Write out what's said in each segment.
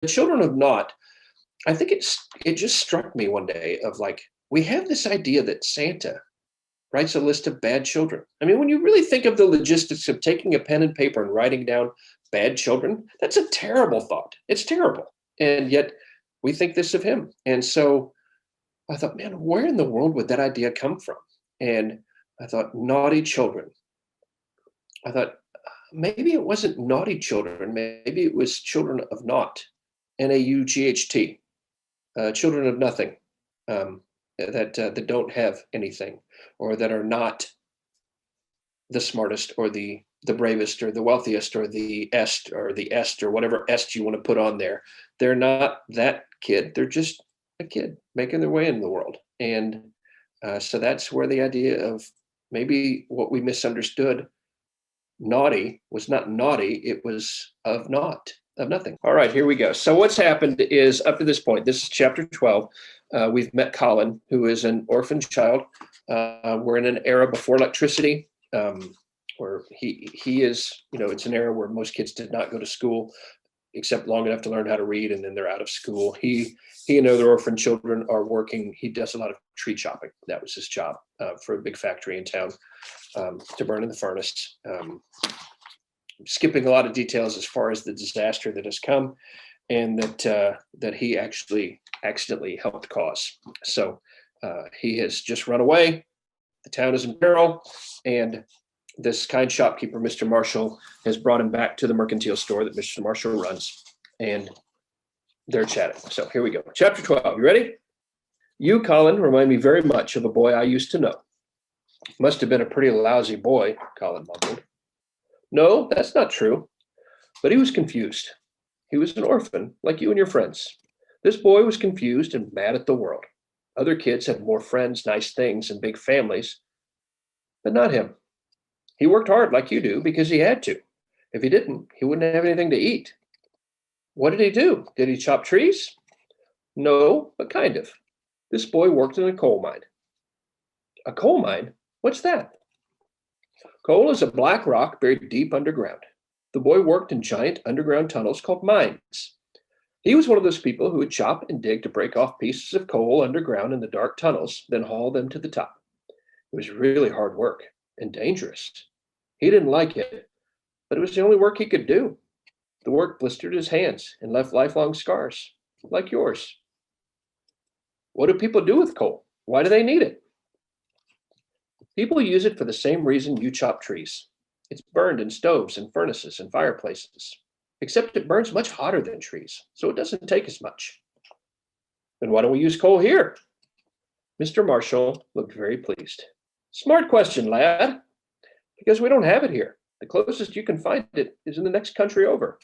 children of not, I think it just struck me one day of like, we have this idea that Santa writes a list of bad children. I mean, when you really think of the logistics of taking a pen and paper and writing down bad children, that's a terrible thought. It's terrible. And yet we think this of him. And so I thought, man, where in the world would that idea come from? And I thought, naughty children. I thought, maybe it wasn't naughty children. Maybe it was children of naught, N-A-U-G-H-T, children of nothing, that don't have anything, or that are not the smartest, or the bravest, or the wealthiest, or the est, or whatever est you want to put on there. They're not that kid. They're just a kid making their way in the world. And so that's where the idea of maybe what we misunderstood, naughty, was not naughty, it was of naught, of nothing. All right, here we go. So what's happened is, up to this point, this is chapter 12. We've met Colin, who is an orphan child. We're in an era before electricity, where he is, it's an era where most kids did not go to school except long enough to learn how to read, and then they're out of school. He and other orphan children are working. He does a lot of tree chopping. That was his job, for a big factory in town, to burn in the furnace. Skipping a lot of details as far as the disaster that has come, and that he actually accidentally helped cause. So he has just run away. The town is in peril, and this kind shopkeeper, Mr. Marshall, has brought him back to the mercantile store that Mr. Marshall runs, and they're chatting. So here we go. Chapter 12. You ready? You, Colin, remind me very much of a boy I used to know. Must have been a pretty lousy boy, Colin mumbled. No, that's not true. But he was confused. He was an orphan, like you and your friends. This boy was confused and mad at the world. Other kids had more friends, nice things, and big families, but not him. He worked hard like you do because he had to. If he didn't, he wouldn't have anything to eat. What did he do? Did he chop trees? No, but kind of. This boy worked in a coal mine. A coal mine? What's that? Coal is a black rock buried deep underground. The boy worked in giant underground tunnels called mines. He was one of those people who would chop and dig to break off pieces of coal underground in the dark tunnels, then haul them to the top. It was really hard work and dangerous. He didn't like it, but it was the only work he could do. The work blistered his hands and left lifelong scars, like yours. What do people do with coal? Why do they need it? People use it for the same reason you chop trees. It's burned in stoves and furnaces and fireplaces, except it burns much hotter than trees, so it doesn't take as much. Then why don't we use coal here? Mr. Marshall looked very pleased. Smart question, lad. Because we don't have it here. The closest you can find it is in the next country over.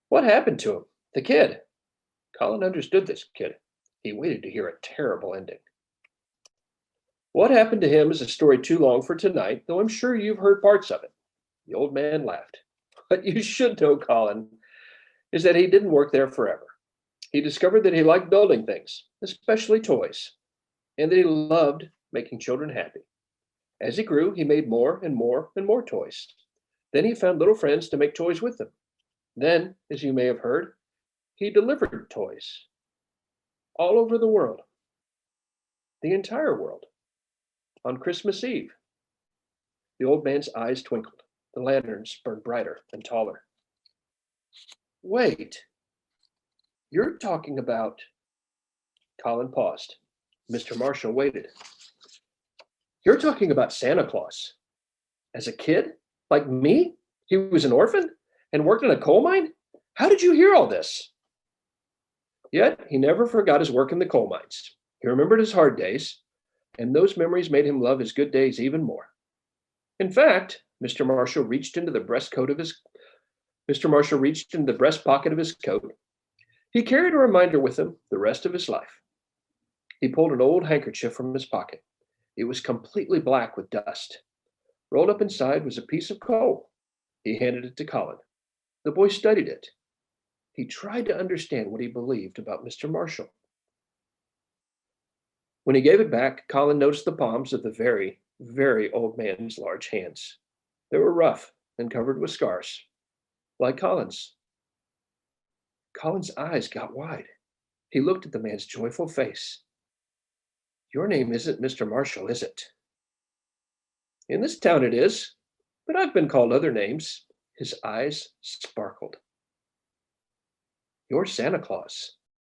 What happened to him? The kid. Colin understood this kid. He waited to hear a terrible ending. What happened to him is a story too long for tonight, though I'm sure you've heard parts of it. The old man laughed. What you should know, Colin, is that he didn't work there forever. He discovered that he liked building things, especially toys, and that he loved making children happy. As he grew, he made more and more and more toys. Then he found little friends to make toys with them. Then, as you may have heard, he delivered toys all over the world, the entire world, on Christmas Eve. The old man's eyes twinkled. The lanterns burned brighter and taller. Wait, you're talking about... Colin paused. Mr. Marshall waited. You're talking about Santa Claus. As a kid? Like me? He was an orphan and worked in a coal mine? How did you hear all this? Yet he never forgot his work in the coal mines. He remembered his hard days, and those memories made him love his good days even more. In fact, Mr. Marshall reached into the breast pocket of his coat. He carried a reminder with him the rest of his life. He pulled an old handkerchief from his pocket. It was completely black with dust. Rolled up inside was a piece of coal. He handed it to Colin. The boy studied it. He tried to understand what he believed about Mr. Marshall. When he gave it back, Colin noticed the palms of the very, very old man's large hands. They were rough and covered with scars, like Colin's. Colin's eyes got wide. He looked at the man's joyful face. Your name isn't Mr. Marshall, is it? In this town it is, but I've been called other names. His eyes sparkled. You're Santa Claus.